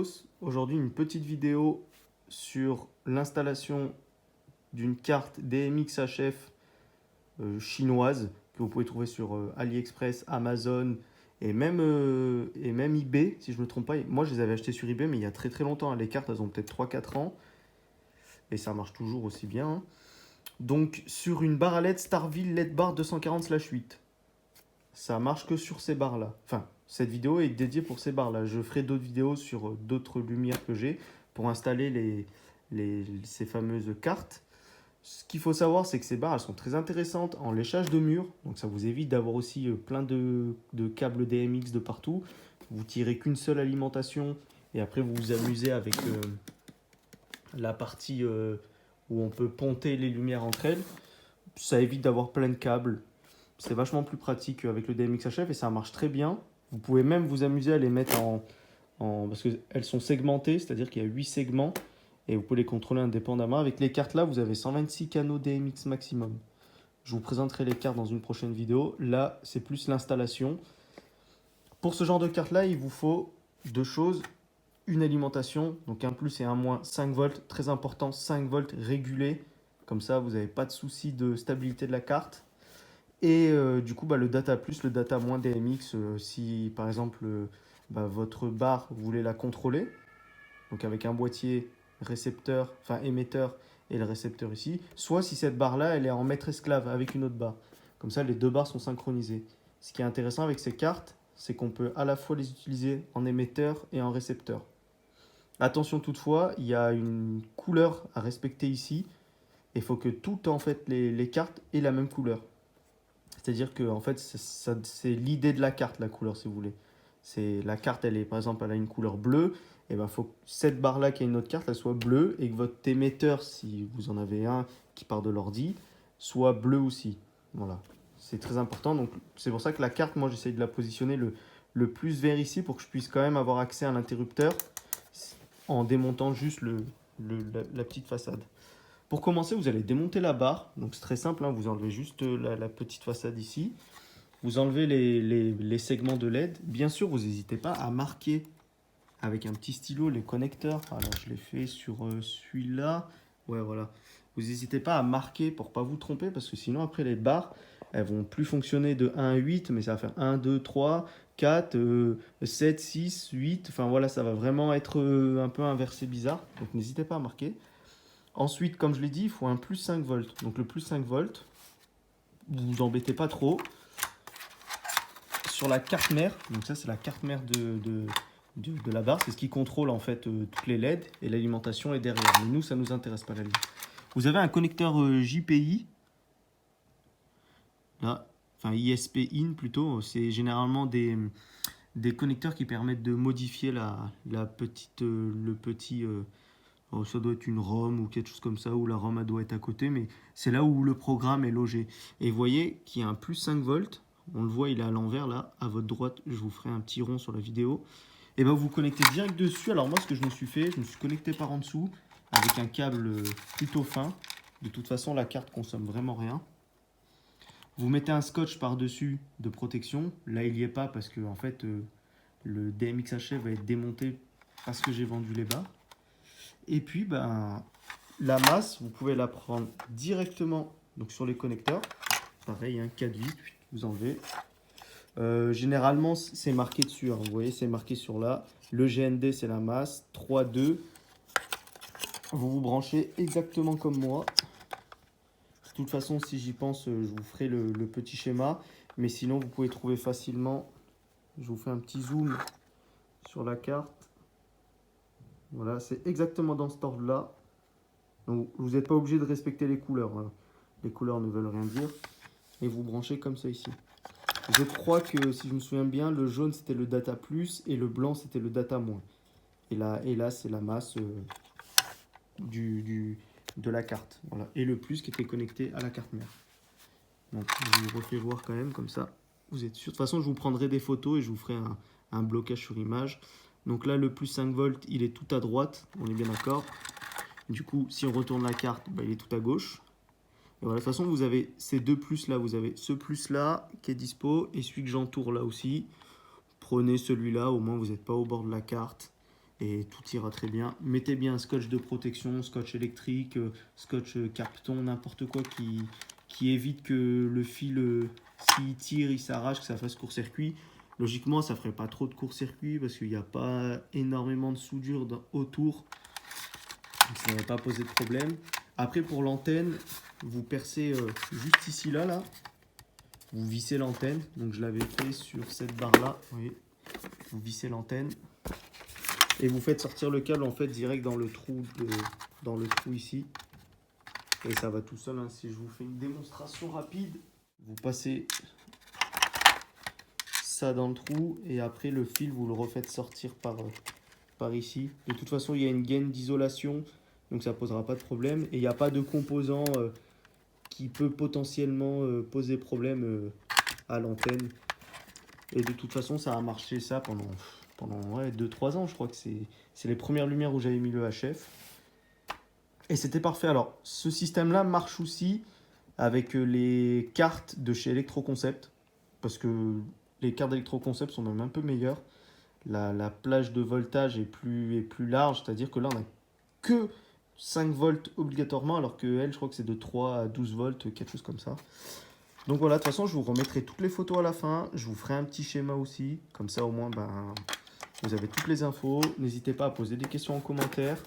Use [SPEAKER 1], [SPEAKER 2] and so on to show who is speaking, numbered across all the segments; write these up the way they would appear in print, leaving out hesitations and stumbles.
[SPEAKER 1] tous, aujourd'hui une petite vidéo sur l'installation d'une carte DMX HF chinoise que vous pouvez trouver sur AliExpress, Amazon et même eBay si je ne me trompe pas. Moi je les avais achetées sur eBay mais il y a très très longtemps, hein. Les cartes elles ont peut-être 3-4 ans et ça marche toujours aussi bien, hein. Donc sur une barre à LED Starville LED Bar 240/8. Ça marche que sur ces barres là. Enfin, cette vidéo est dédiée pour ces barres là. Je ferai d'autres vidéos sur d'autres lumières que j'ai pour installer ces fameuses cartes. Ce qu'il faut savoir, c'est que ces barres elles sont très intéressantes en léchage de mur. Donc ça vous évite d'avoir aussi plein de câbles DMX de partout. Vous tirez qu'une seule alimentation et après vous vous amusez avec la partie où on peut ponter les lumières entre elles. Ça évite d'avoir plein de câbles. C'est vachement plus pratique avec le DMX HF et ça marche très bien. Vous pouvez même vous amuser à les mettre parce qu'elles sont segmentées, c'est-à-dire qu'il y a 8 segments et vous pouvez les contrôler indépendamment. Avec les cartes là, vous avez 126 canaux DMX maximum. Je vous présenterai les cartes dans une prochaine vidéo. Là, c'est plus l'installation. Pour ce genre de carte là, il vous faut deux choses. Une alimentation, donc un plus et un moins, 5 volts, très important, 5 volts régulés. Comme ça, vous n'avez pas de souci de stabilité de la carte. Et du coup, le data plus, le data moins DMX, si par exemple votre barre, vous voulez la contrôler, donc avec un boîtier récepteur, enfin émetteur et le récepteur ici, soit si cette barre-là, elle est en maître esclave avec une autre barre. Comme ça, les deux barres sont synchronisées. Ce qui est intéressant avec ces cartes, c'est qu'on peut à la fois les utiliser en émetteur et en récepteur. Attention toutefois, il y a une couleur à respecter ici. Il faut que toutes en fait, les cartes aient la même couleur. C'est-à-dire que en fait, c'est l'idée de la carte, la couleur, si vous voulez. La carte, elle est, par exemple, elle a une couleur bleue. Et ben, faut que cette barre-là qui a une autre carte, elle soit bleue. Et que votre émetteur, si vous en avez un qui part de l'ordi, soit bleu aussi. Voilà. C'est très important. Donc, c'est pour ça que la carte, moi, j'essaye de la positionner le plus vers ici pour que je puisse quand même avoir accès à l'interrupteur en démontant juste la petite façade. Pour commencer, vous allez démonter la barre. Donc c'est très simple, hein. Vous enlevez juste la petite façade ici. Vous enlevez les segments de LED. Bien sûr, vous n'hésitez pas à marquer avec un petit stylo les connecteurs. Alors je l'ai fait sur celui-là. Ouais, voilà. Vous n'hésitez pas à marquer pour ne pas vous tromper parce que sinon après les barres, elles vont plus fonctionner de 1 à 8, mais ça va faire 1, 2, 3, 4, 7, 6, 8. Enfin voilà, ça va vraiment être un peu inversé bizarre. Donc n'hésitez pas à marquer. Ensuite, comme je l'ai dit, il faut un plus 5 volts. Donc le plus 5 volts, vous vous embêtez pas trop. Sur la carte mère, donc ça c'est la carte mère de la barre, c'est ce qui contrôle en fait toutes les LED et l'alimentation est derrière. Mais nous, ça ne nous intéresse pas la LED. Vous avez un connecteur JPI, là, enfin ISP in plutôt, c'est généralement des connecteurs qui permettent de modifier le petit... ça doit être une ROM ou quelque chose comme ça, où la ROM doit être à côté, mais c'est là où le programme est logé. Et vous voyez qu'il y a un plus 5 volts, on le voit, il est à l'envers là, à votre droite, je vous ferai un petit rond sur la vidéo. Et bien vous connectez direct dessus. Alors moi ce que je me suis fait, je me suis connecté par en dessous avec un câble plutôt fin. De toute façon la carte consomme vraiment rien. Vous mettez un scotch par-dessus de protection. Là il n'y est pas parce que en fait le DMX HF va être démonté parce que j'ai vendu les barres. Et puis, la masse, vous pouvez la prendre directement donc, sur les connecteurs. Pareil, hein, 4 vis, vous enlevez. Généralement, c'est marqué dessus. Hein, vous voyez, c'est marqué sur là. Le GND, c'est la masse. 3, 2. Vous vous branchez exactement comme moi. De toute façon, si j'y pense, je vous ferai le petit schéma. Mais sinon, vous pouvez trouver facilement. Je vous fais un petit zoom sur la carte. Voilà, c'est exactement dans cet ordre-là. Donc, vous n'êtes pas obligé de respecter les couleurs. Hein. Les couleurs ne veulent rien dire. Et vous branchez comme ça ici. Je crois que, si je me souviens bien, le jaune, c'était le data plus et le blanc, c'était le data moins. Et là c'est la masse de la carte. Voilà. Et le plus qui était connecté à la carte mère. Donc, je vous refais voir quand même comme ça. Vous êtes sûr. De toute façon, je vous prendrai des photos et je vous ferai un blocage sur image. Donc là, le plus 5 volts, il est tout à droite. On est bien d'accord. Du coup, si on retourne la carte, il est tout à gauche. Et voilà, de toute façon, vous avez ces deux plus là. Vous avez ce plus là qui est dispo et celui que j'entoure là aussi. Prenez celui-là, au moins vous n'êtes pas au bord de la carte. et tout ira très bien. Mettez bien un scotch de protection, scotch électrique, scotch carton, n'importe quoi qui évite que le fil, s'il tire, il s'arrache, que ça fasse court-circuit. Logiquement, ça ne ferait pas trop de court-circuit parce qu'il n'y a pas énormément de soudure autour. Donc ça ne va pas poser de problème. Après, pour l'antenne, vous percez juste ici, là. Vous vissez l'antenne. Donc je l'avais fait sur cette barre-là. Vous voyez, vous vissez l'antenne. Et vous faites sortir le câble en fait direct dans le trou, ici. Et ça va tout seul. Hein. Si je vous fais une démonstration rapide, vous passez ça dans le trou et après le fil vous le refaites sortir par ici. De toute façon il y a une gaine d'isolation donc ça posera pas de problème et il n'y a pas de composant qui peut potentiellement poser problème à l'antenne. Et de toute façon ça a marché ça pendant 2-3 ans. Je crois que c'est les premières lumières où j'avais mis le HF et c'était parfait. Alors ce système là marche aussi avec les cartes de chez Electroconcept parce que les cartes d'Electroconcept sont même un peu meilleures. La plage de voltage est plus large, c'est-à-dire que là, on n'a que 5 volts obligatoirement, alors que elle, je crois que c'est de 3 à 12 volts, quelque chose comme ça. Donc voilà, de toute façon, je vous remettrai toutes les photos à la fin. Je vous ferai un petit schéma aussi. Comme ça, au moins, vous avez toutes les infos. N'hésitez pas à poser des questions en commentaire.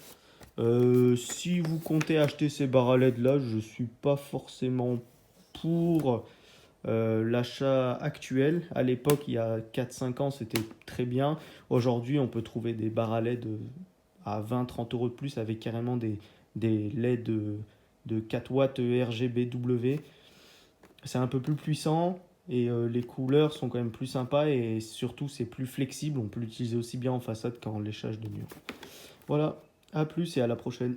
[SPEAKER 1] Si vous comptez acheter ces barres à LED là, je ne suis pas forcément pour l'achat actuel. À l'époque, il y a 4-5 ans, c'était très bien. Aujourd'hui, on peut trouver des barres à LED à 20-30 euros de plus avec carrément des LED de 4 watts RGBW. C'est un peu plus puissant et les couleurs sont quand même plus sympas et surtout, c'est plus flexible. On peut l'utiliser aussi bien en façade qu'en léchage de mur. Voilà, à plus et à la prochaine.